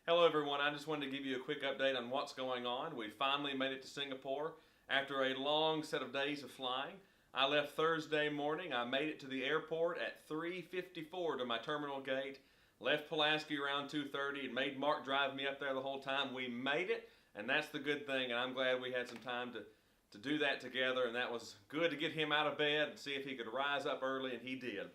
Hello everyone, I just wanted to give you a quick update on what's going on. We finally made it to Singapore after a long set of days of flying. I left Thursday morning. I made it to the airport at 3:54 to my terminal gate. Left Pulaski around 2:30 and made Mark drive me up there the whole time. We made it, and that's the good thing, and I'm glad we had some time to do that together, and that was good to get him out of bed and see if he could rise up early, and he did.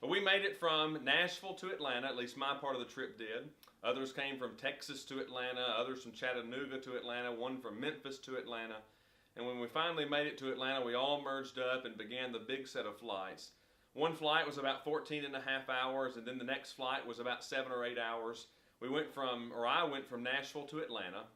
But we made it from Nashville to Atlanta, at least my part of the trip did. Others came from Texas to Atlanta, others from Chattanooga to Atlanta, one from Memphis to Atlanta. And when we finally made it to Atlanta, we all merged up and began the big set of flights. One flight was about 14 and a half hours, and then the next flight was about 7 or 8 hours. I went from Nashville to Atlanta,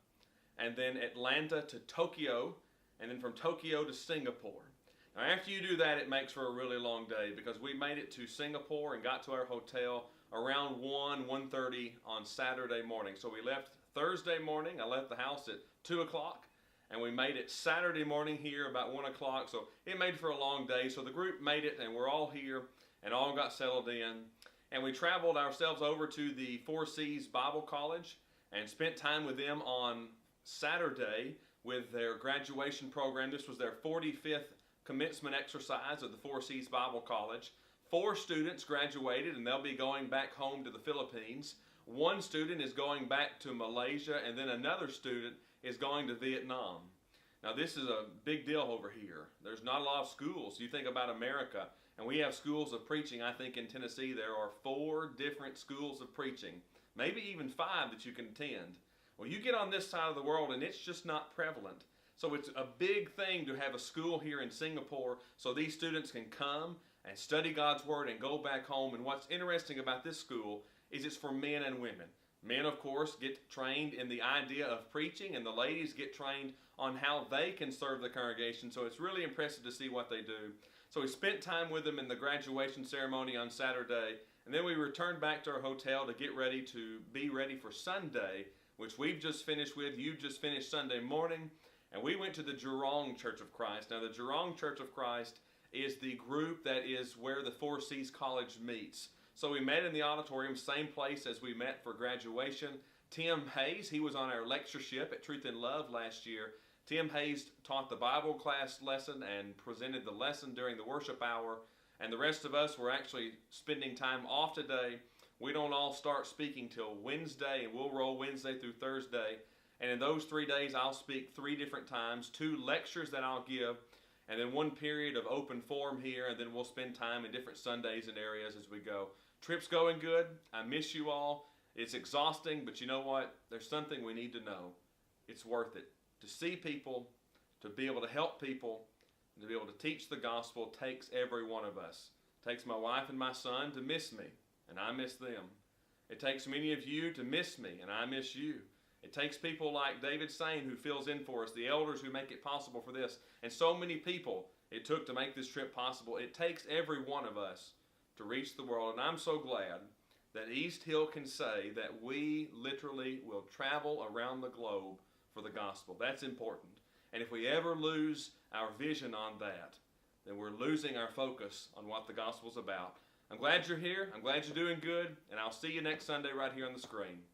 and then Atlanta to Tokyo, and then from Tokyo to Singapore. Now, after you do that, it makes for a really long day because we made it to Singapore and got to our hotel around 1:30 on Saturday morning. So we left Thursday morning. I left the house at 2 o'clock, and we made it Saturday morning here about 1 o'clock. So it made for a long day. So the group made it, and we're all here and all got settled in. And we traveled ourselves over to the Four Seas Bible College and spent time with them on Saturday with their graduation program. This was their 45th commencement exercise of the Four Seas Bible College. 4 students graduated, and they'll be going back home to the Philippines. 1 student is going back to Malaysia, and then another student is going to Vietnam. Now, this is a big deal over here. There's not a lot of schools. You think about America, and we have schools of preaching. I think in Tennessee there are 4 different schools of preaching, maybe even 5 that you can attend. Well, you get on this side of the world, and it's just not prevalent. So it's a big thing to have a school here in Singapore so these students can come and study God's Word and go back home. And what's interesting about this school is it's for men and women. Men, of course, get trained in the idea of preaching, and the ladies get trained on how they can serve the congregation. So it's really impressive to see what they do. So we spent time with them in the graduation ceremony on Saturday, and then we returned back to our hotel to get ready to be ready for Sunday, which we've just finished with. You just finished Sunday morning. And we went to the Jurong Church of Christ. Now, the Jurong Church of Christ is the group that is where the Four Seas College meets. So we met in the auditorium, same place as we met for graduation. Tim Hayes, he was on our lectureship at Truth in Love last year. Tim Hayes taught the Bible class lesson and presented the lesson during the worship hour. And the rest of us were actually spending time off today. We don't all start speaking till Wednesday, and we'll roll Wednesday through Thursday. And in those 3 days, I'll speak 3 different times, 2 lectures that I'll give, and then 1 period of open forum here, and then we'll spend time in different Sundays and areas as we go. Trip's going good. I miss you all. It's exhausting, but you know what? There's something we need to know. It's worth it. To see people, to be able to help people, and to be able to teach the gospel takes every one of us. It takes my wife and my son to miss me, and I miss them. It takes many of you to miss me, and I miss you. It takes people like David Sane who fills in for us, the elders who make it possible for this, and so many people it took to make this trip possible. It takes every one of us to reach the world, and I'm so glad that East Hill can say that we literally will travel around the globe for the gospel. That's important. And if we ever lose our vision on that, then we're losing our focus on what the gospel's about. I'm glad you're here. I'm glad you're doing good, and I'll see you next Sunday right here on the screen.